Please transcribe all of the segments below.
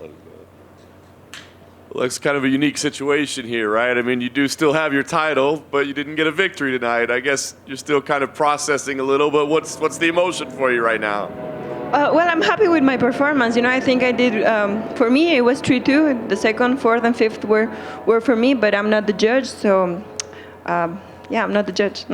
Well, it's kind of a unique situation here, right? I mean, you do still have your title, but you didn't get a victory tonight. I guess you're still kind of processing a little, but what's the emotion for you right now? Well, I'm happy with my performance. I think I did. For me, it was 3-2. The second, fourth, and fifth were for me, but I'm not the judge. So, I'm not the judge.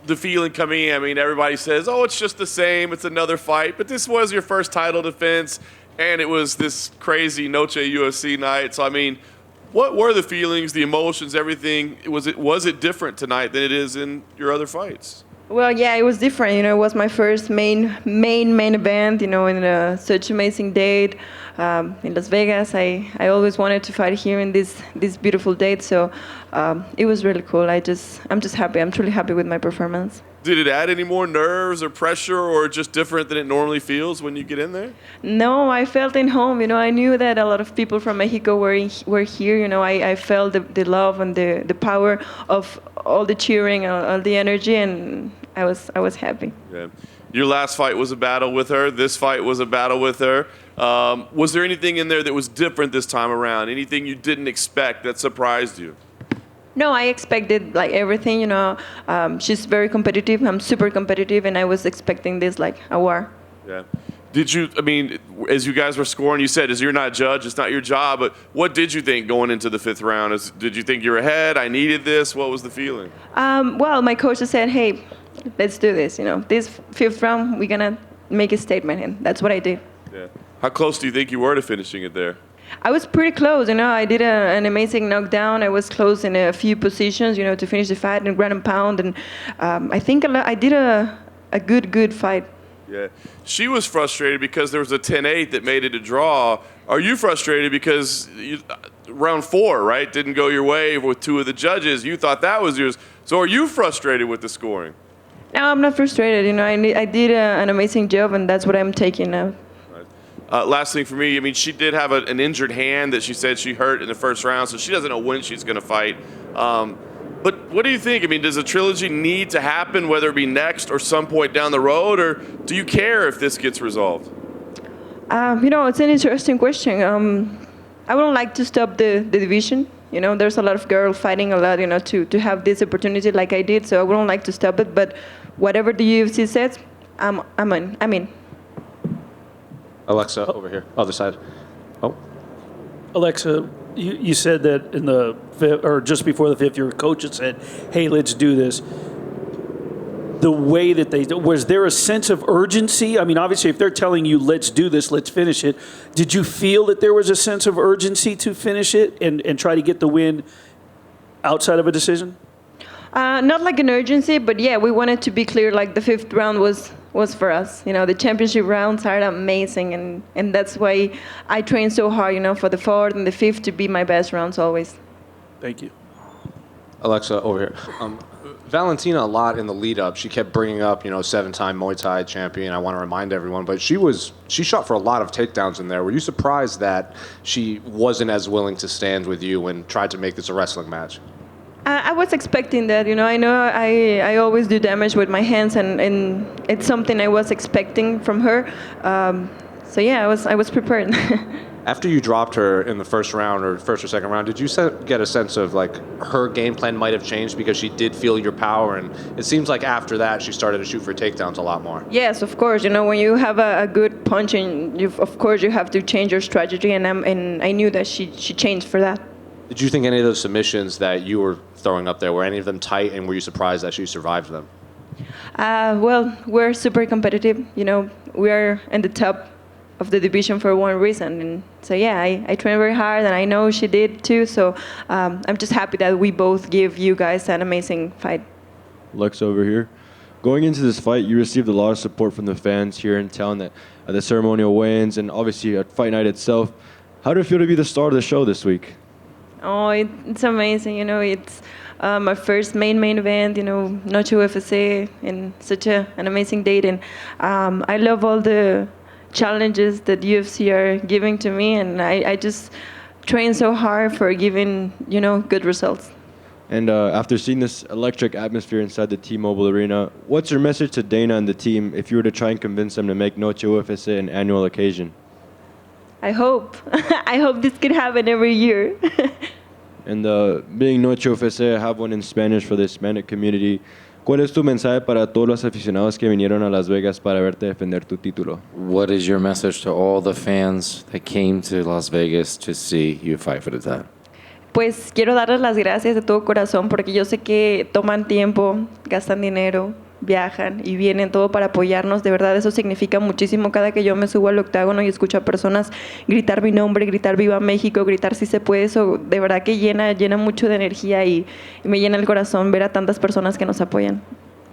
The feeling coming in, I mean, everybody says, oh, it's just the same. It's another fight. But this was your first title defense, and it was this crazy Noche UFC night. So, I mean, what were the feelings, the emotions, everything? Was it different tonight than it is in your other fights? Well, yeah, it was different. It was my first main event. In such amazing date in Las Vegas. I always wanted to fight here in this beautiful date. So it was really cool. I'm just happy. I'm truly happy with my performance. Did it add any more nerves or pressure, or just different than it normally feels when you get in there? No, I felt in home. I knew that a lot of people from Mexico were here. I felt the love and the power of all the cheering, all the energy, and I was happy. Yeah. Your last fight was a battle with her. This fight was a battle with her. Was there anything in there that was different this time around? Anything you didn't expect that surprised you? No, I expected like everything. She's very competitive. I'm super competitive, and I was expecting this like a war. Yeah. As you guys were scoring, you said, as you're not judge, it's not your job, but what did you think going into the fifth round? Did you think you were ahead? I needed this? What was the feeling? Well, my coach said, hey, let's do this. This fifth round, we're going to make a statement, and that's what I did. Yeah. How close do you think you were to finishing it there? I was pretty close. I did an amazing knockdown. I was close in a few positions, to finish the fight in ground and pound, and I think I did a good fight. Yeah. She was frustrated because there was a 10-8 that made it a draw. Are you frustrated because round 4, right, didn't go your way with 2 of the judges? You thought that was yours. So are you frustrated with the scoring? No, I'm not frustrated. I did an amazing job, and that's what I'm taking now. Right. Last thing for me, she did have an injured hand that she said she hurt in the first round, so she doesn't know when she's going to fight. But what do you think? Does a trilogy need to happen, whether it be next or some point down the road, or do you care if this gets resolved? It's an interesting question. I wouldn't like to stop the division. There's a lot of girls fighting a lot, to have this opportunity like I did, so I wouldn't like to stop it. But whatever the UFC says, I'm in. Alexa, over here, other side. Oh. Alexa, you said that in the fifth, or just before the fifth, your coach had said, hey, let's do this. The way that was there a sense of urgency? Obviously, if they're telling you, let's do this, let's finish it, did you feel that there was a sense of urgency to finish it and try to get the win outside of a decision? Not like an urgency, but yeah, we wanted to be clear, like the fifth round was for us. The championship rounds are amazing, and that's why I train so hard, for the fourth and the fifth to be my best rounds always. Thank you. Alexa, over here. Valentina, a lot in the lead up, she kept bringing up, 7-time Muay Thai champion. I want to remind everyone, but she shot for a lot of takedowns in there. Were you surprised that she wasn't as willing to stand with you and tried to make this a wrestling match? I was expecting that. I know I always do damage with my hands, and it's something I was expecting from her. So yeah, I was prepared. After you dropped her in the first round or first or second round, did you get a sense of like her game plan might have changed because she did feel your power, and it seems like after that she started to shoot for takedowns a lot more? Yes, of course. When you have a good punch, and of course you have to change your strategy, and I knew that she changed for that. Did you think any of those submissions that you were throwing up there, were any of them tight, and were you surprised that she survived them? Well, we're super competitive. We are in the top of the division for one reason. And so, yeah, I trained very hard, and I know she did too. So I'm just happy that we both give you guys an amazing fight. Lex over here. Going into this fight, you received a lot of support from the fans here in town at the ceremonial weigh-ins and obviously at fight night itself. How did it feel to be the star of the show this week? Oh, it's amazing. It's my first main event, Noche UFC, and such an amazing date. And I love all the challenges that UFC are giving to me, and I just train so hard for giving, good results. And after seeing this electric atmosphere inside the T-Mobile Arena, what's your message to Dana and the team if you were to try and convince them to make Noche UFC an annual occasion? I hope. I hope this could happen every year. And being Noche UFC, I have one in Spanish for the Hispanic community. ¿Cuál es tu mensaje para todos los aficionados que vinieron a Las Vegas para verte defender tu título? What is your message to all the fans that came to Las Vegas to see you fight for the title? Pues quiero darles las gracias de todo corazón porque yo sé que toman tiempo, gastan dinero, viajan y vienen todo para apoyarnos. De verdad, eso significa muchísimo. Cada que yo me subo al octágono y escucho a personas gritar mi nombre, gritar Viva México, gritar si se puede, eso de verdad que llena mucho de energía y me llena el corazón ver a tantas personas que nos apoyan.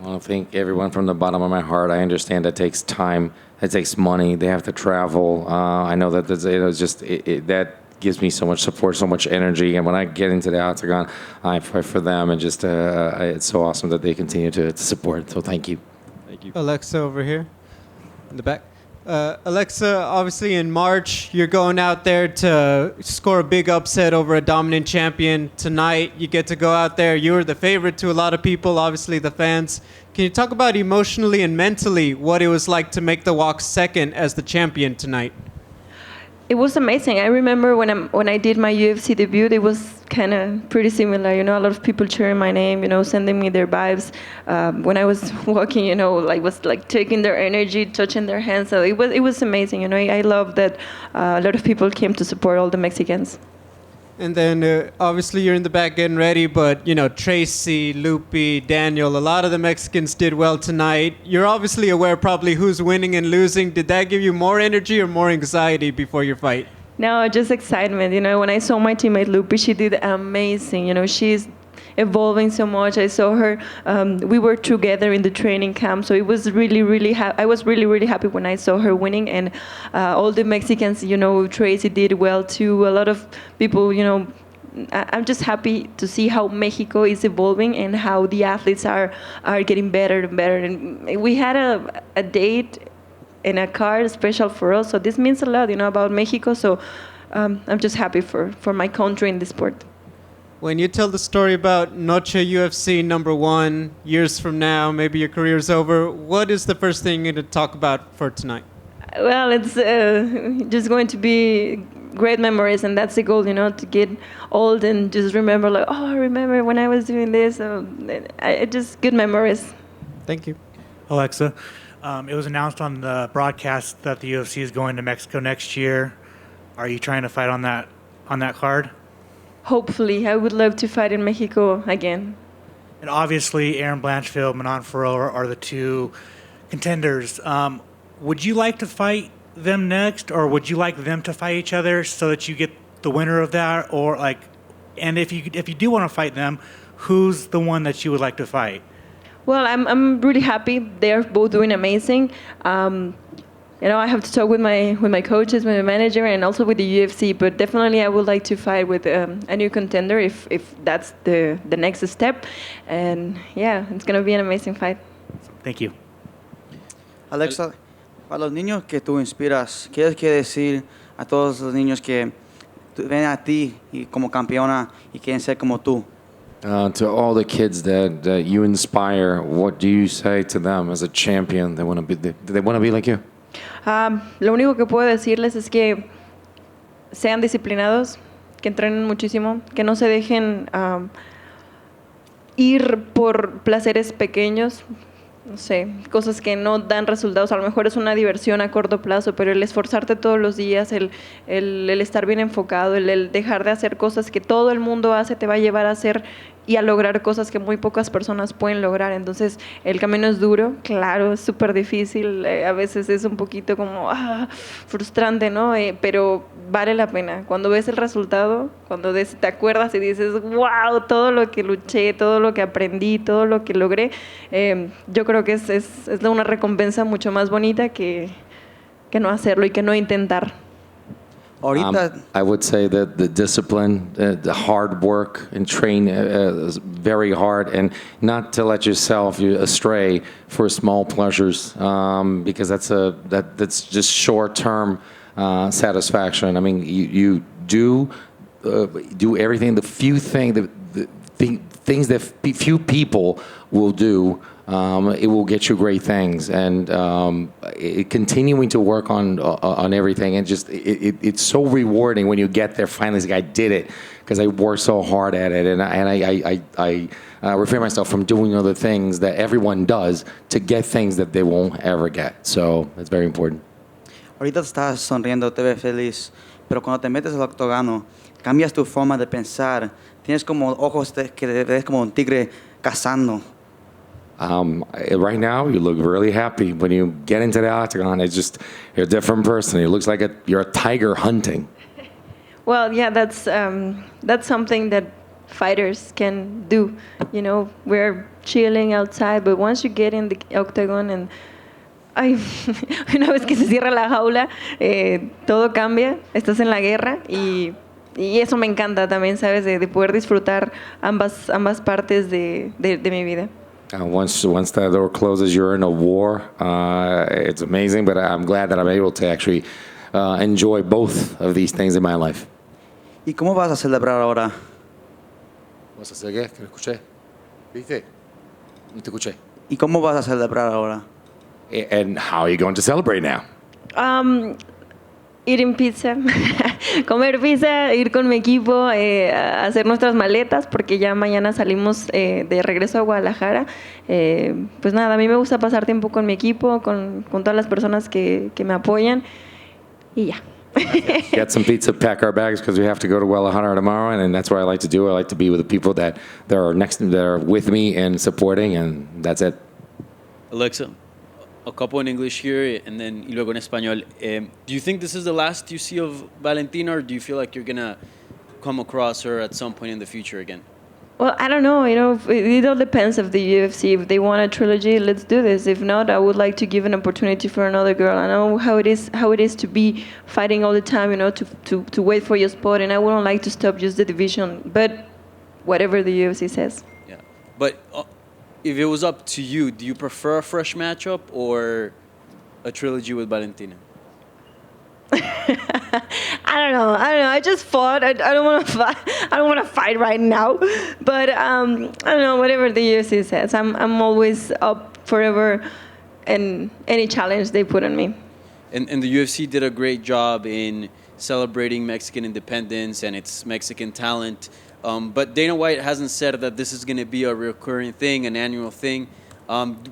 I want to thank everyone from the bottom of my heart. I understand that takes time, that takes money. They have to travel. I know that that gives me so much support, so much energy. And when I get into the octagon, I fight for them. And just it's so awesome that they continue to support. So thank you. Thank you. Alexa over here in the back. Alexa, obviously in March, you're going out there to score a big upset over a dominant champion. Tonight, you get to go out there. You were the favorite to a lot of people, obviously the fans. Can you talk about emotionally and mentally what it was like to make the walk second as the champion tonight? It was amazing. I remember when I did my UFC debut, it was kind of pretty similar. You know, a lot of people cheering my name, you know, sending me their vibes. When I was walking, you know, was taking their energy, touching their hands. So it was amazing. You know, I love that a lot of people came to support all the Mexicans. And then obviously you're in the back getting ready, but you know, Tracy, Lupi, Daniel, a lot of the Mexicans did well tonight. You're obviously aware probably who's winning and losing. Did that give you more energy or more anxiety before your fight? No, just excitement. You know, when I saw my teammate Lupi, she did amazing. You know, she's evolving so much. I saw her. We were together in the training camp, so it was really I was really happy when I saw her winning, and all the Mexicans. You know, Tracy did well too. A lot of people. You know, I'm just happy to see how Mexico is evolving and how the athletes are getting better and better. And we had a date in a car special for us, so this means a lot. You know, about Mexico. So I'm just happy for my country in the sport. When you tell the story about Noche UFC #1, years from now, maybe your career's over, what is the first thing you're going to talk about for tonight? Well, it's just going to be great memories, and that's the goal, you know, to get old and just remember, like, oh, I remember when I was doing this. Just good memories. Thank you. Alexa, it was announced on the broadcast that the UFC is going to Mexico next year. Are you trying to fight on that card? Hopefully, I would love to fight in Mexico again. And obviously, Aaron Blanchfield, Manon Farrell are the two contenders. Would you like to fight them next, or would you like them to fight each other so that you get the winner of that? Or and if you do want to fight them, who's the one that you would like to fight? Well, I'm really happy. They're both doing amazing. You know, I have to talk with my coaches, with my manager, and also with the UFC. But definitely, I would like to fight with a new contender if that's the next step. And yeah, it's gonna be an amazing fight. Thank you. Alexa, para los niños que tú inspiras, ¿qué quieres decir a todos los niños que ven a ti y como campeona y quieren ser como tú? To all the kids that you inspire, what do you say to them as a champion? They want to be like you. Lo único que puedo decirles es que sean disciplinados, que entrenen muchísimo, que no se dejen ir por placeres pequeños, no sé, cosas que no dan resultados. A lo mejor es una diversión a corto plazo, pero el esforzarte todos los días, el estar bien enfocado, el dejar de hacer cosas que todo el mundo hace, te va a llevar a hacer y a lograr cosas que muy pocas personas pueden lograr. Entonces, el camino es duro, claro, es súper difícil, a veces es un poquito como frustrante, ¿no? Pero vale la pena. Cuando ves el resultado, cuando te acuerdas y dices, wow, todo lo que luché, todo lo que aprendí, todo lo que logré, yo creo que es una recompensa mucho más bonita que no hacerlo y que no intentar. I would say that the discipline, the hard work, and train very hard, and not to let yourself astray for small pleasures, because that's just short-term satisfaction. I mean, you do everything. The few things that few people will do it will get you great things. And continuing to work on everything, and just it's so rewarding when you get there finally. It's like, I did it because I worked so hard at it, and I refrain myself from doing other things that everyone does to get things that they won't ever get. So it's very important. Ahorita estás sonriendo, te ves feliz, pero cuando te metes al octógono, cambias tu forma de pensar. Tienes como ojos que te ves como un tigre cazando. Right now, you look really happy. When you get into the octagon, it's just, you're a different person. It looks like you're a tiger hunting. Well, yeah, that's something that fighters can do. You know, we're chilling outside, but once you get in the octagon and una vez que se cierra la jaula, todo cambia. Estás en la guerra y eso me encanta también, ¿sabes? De poder disfrutar ambas partes de mi vida. Once that door closes, you're in a war. It's amazing, but I'm glad that I'm able to actually enjoy both of these things in my life. ¿Y cómo vas a celebrar ahora? ¿Vas a hacer qué? ¿Te escuché? ¿Viste? No te escuché. ¿Y cómo vas a celebrar ahora? And how are you going to celebrate now? Eating pizza, comer pizza, ir con mi equipo, hacer nuestras maletas, porque ya mañana salimos de regreso a Guadalajara. Pues nada, a mí me gusta pasar tiempo con mi equipo, con todas las personas que me apoyan, y ya. Get some pizza, pack our bags, because we have to go to Guadalajara tomorrow, and that's what I like to do. I like to be with the people that are with me and supporting, and that's it. Alexa, a couple in English here, and then y luego en español. Do you think this is the last you see of Valentina, or do you feel like you're gonna come across her at some point in the future again? Well, I don't know. You know, it all depends of the UFC. If they want a trilogy, let's do this. If not, I would like to give an opportunity for another girl. I know how it is to be fighting all the time. You know, to wait for your spot, and I wouldn't like to stop just the division. But whatever the UFC says. Yeah, but if it was up to you, do you prefer a fresh matchup or a trilogy with Valentina? I don't know. I just fought. I don't want to fight. I don't want to fight right now. But I don't know. Whatever the UFC says, I'm always up forever, and any challenge they put on me. And the UFC did a great job in celebrating Mexican independence and its Mexican talent. But Dana White hasn't said that this is going to be a recurring thing, an annual thing.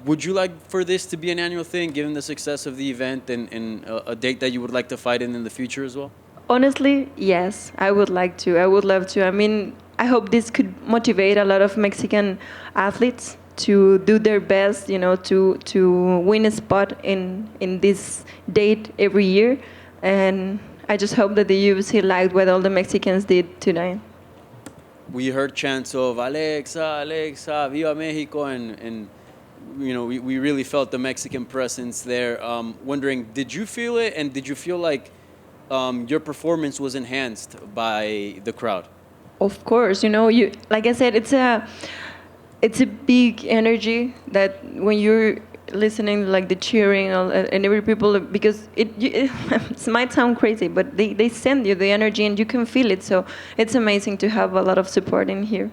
Would you like for this to be an annual thing, given the success of the event and a date that you would like to fight in the future as well? Honestly, yes, I would like to. I would love to. I mean, I hope this could motivate a lot of Mexican athletes to do their best, you know, to win a spot in this date every year. And I just hope that the UFC liked what all the Mexicans did tonight. We heard chants of Alexa, Alexa, Viva Mexico, and you know, we really felt the Mexican presence there. Wondering, did you feel it, and did you feel like your performance was enhanced by the crowd? Of course, you know, like I said, it's a big energy that when you're listening, like the cheering and every people, because it might sound crazy, but they send you the energy and you can feel it. So it's amazing to have a lot of support in here.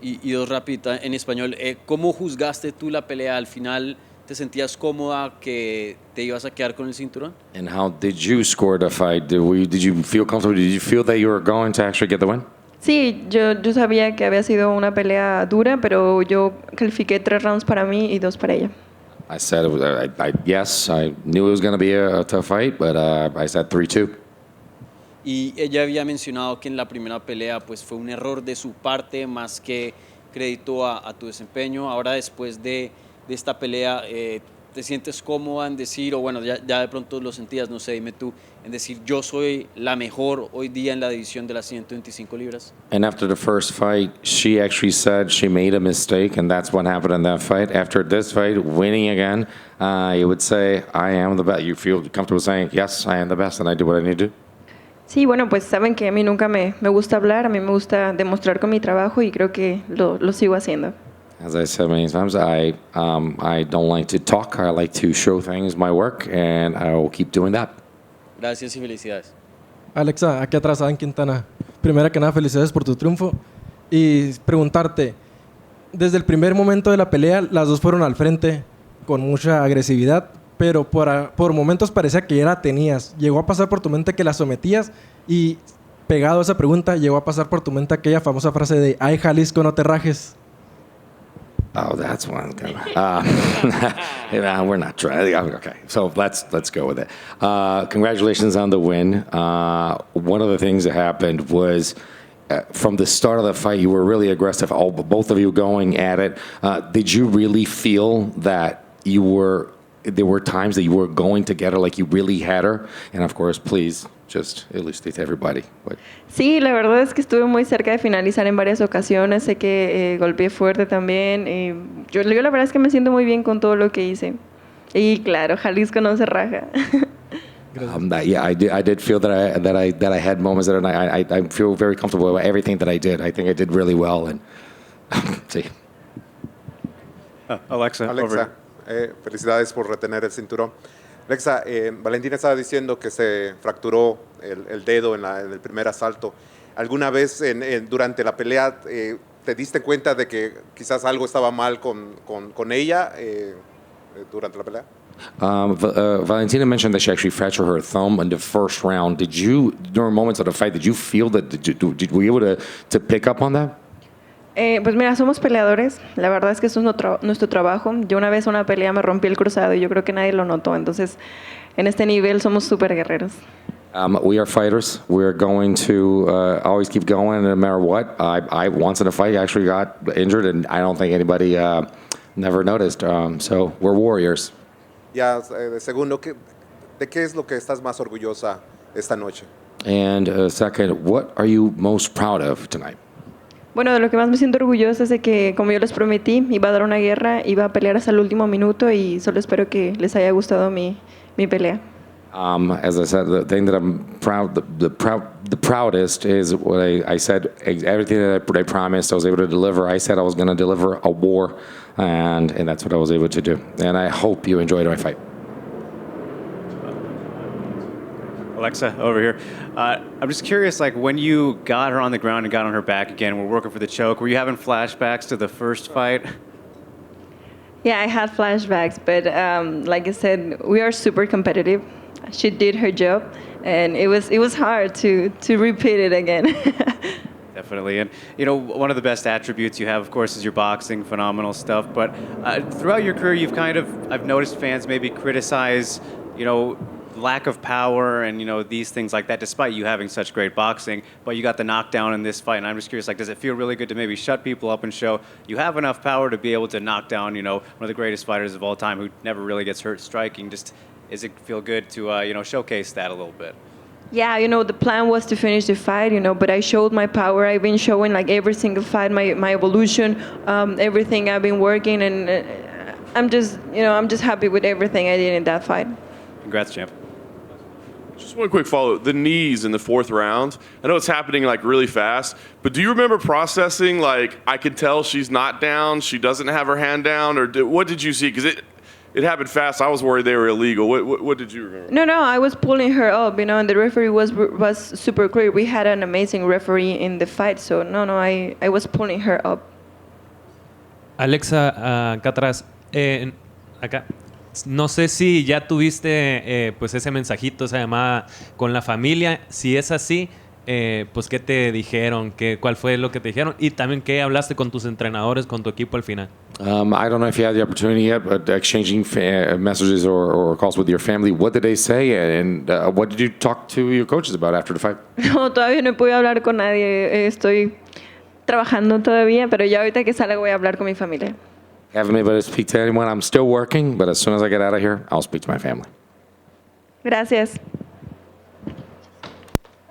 Y dos rápida en español, ¿cómo juzgaste tú la pelea al final? ¿Te sentías cómoda que te ibas a quedar con el cinturón? And how did you score the fight? Did you feel comfortable? Did you feel that you were going to actually get the win? Sí, yo sabía que había sido una pelea dura, pero yo califiqué 3 rounds para mí y 2 para ella. I said, yes, I knew it was going to be a tough fight, but I said 3-2. Y ella había mencionado que en la primera pelea pues fue un error de su parte más que crédito a tu desempeño. Ahora después de esta pelea, ¿te sientes cómoda en decir, o bueno, ya de pronto lo sentías, no sé, dime tú, en decir yo soy la mejor hoy día en la división de las 125 libras? And after the first fight, she actually said she made a mistake, and that's what happened in that fight. After this fight, winning again, you would say, I am the best. You feel comfortable saying, yes, I am the best, and I do what I need to do? Sí, bueno, pues saben que a mí nunca me gusta hablar, a mí me gusta demostrar con mi trabajo y creo que lo sigo haciendo. As I said many times, I don't like to talk. I like to show things, my work, and I will keep doing that. Gracias y felicidades. Alexa, aquí atrás, Adam Quintana. Primero que nada, felicidades por tu triunfo. Y preguntarte, desde el primer momento de la pelea, las dos fueron al frente con mucha agresividad, pero por momentos parecía que ya la tenías. Llegó a pasar por tu mente que la sometías y, pegado a esa pregunta, llegó a pasar por tu mente aquella famosa frase de "Ay, Jalisco, no te rajes". Oh, that's one. We're not trying. Okay, so let's go with it. Congratulations on the win. One of the things that happened was from the start of the fight, you were really aggressive. Both of you going at it. Did you really feel that there were times that you were going to get her, like you really had her? And of course, please just elucidate to everybody. Sí, la verdad es que estuve muy cerca de finalizar en varias ocasiones. Sé que golpeé fuerte también. Yo la verdad es que me siento muy bien con todo lo que hice. Y claro, Jalisco no se raja. Yeah, I did feel that I had moments that I feel very comfortable with everything that I did. I think I did really well. And sí. Alexa, felicidades por retener el cinturón. Alexa, Valentina estaba diciendo que se fracturó el dedo en el primer asalto. ¿Alguna vez durante la pelea te diste cuenta de que quizás algo estaba mal con ella durante la pelea? Valentina mentioned that she actually fractured her thumb in the first round. During moments of the fight, did you feel that? Were you able to pick up on that? Pues mira, somos peleadores. La verdad es que eso es nuestro trabajo. Yo una vez en una pelea me rompí el cruzado y yo creo que nadie lo notó. Entonces, en este nivel somos súper guerreros. We are fighters. We're going to always keep going no matter what. I once in a fight actually got injured, and I don't think anybody never noticed. So we're warriors. Ya, segundo, ¿de qué es lo que estás más orgullosa esta noche? And second, what are you most proud of tonight? Bueno, de lo que más me siento orgullosa es de que, como yo les prometí, iba a dar una guerra, iba a pelear hasta el último minuto y solo espero que les haya gustado mi pelea. As I said, the thing that I'm the proudest is what I said. Everything that I promised, I was able to deliver. I said I was going to deliver a war, and that's what I was able to do. And I hope you enjoyed my fight. Alexa, over here. I'm just curious, like when you got her on the ground and got on her back again, we're working for the choke. Were you having flashbacks to the first fight? Yeah, I had flashbacks, but like I said, we are super competitive. She did her job, and it was hard to repeat it again. Definitely. And, one of the best attributes you have, of course, is your boxing, phenomenal stuff. But throughout your career, I've noticed fans maybe criticize, lack of power and, these things like that, despite you having such great boxing. But you got the knockdown in this fight, and I'm just curious, does it feel really good to maybe shut people up and show you have enough power to be able to knock down, one of the greatest fighters of all time who never really gets hurt striking? Does it feel good to, showcase that a little bit? Yeah, the plan was to finish the fight, but I showed my power. I've been showing like every single fight, my evolution, everything I've been working, and I'm just happy with everything I did in that fight. Congrats, champ. Just one quick follow. The knees in the fourth round. I know it's happening like really fast, but do you remember processing like I could tell she's not down, she doesn't have her hand down, or what did you see? Because it happened fast. I was worried they were illegal. What did you remember? No, I was pulling her up, and the referee was super clear. We had an amazing referee in the fight, so I was pulling her up. Alexa, acá atrás, acá. No sé si ya tuviste pues ese mensajito, esa llamada con la familia. Si es así, pues ¿qué te dijeron? ¿Cuál fue lo que te dijeron? Y también ¿qué hablaste con tus entrenadores, con tu equipo al final? I don't know if you had the opportunity yet, but exchanging messages or calls with your family, what did they say? And what did you talk to your coaches about after the fight? No, todavía no he podido hablar con nadie. Estoy trabajando todavía, pero ya ahorita que salga voy a hablar con mi familia. Haven't been able to speak to anyone. I'm still working, but as soon as I get out of here, I'll speak to my family. Gracias.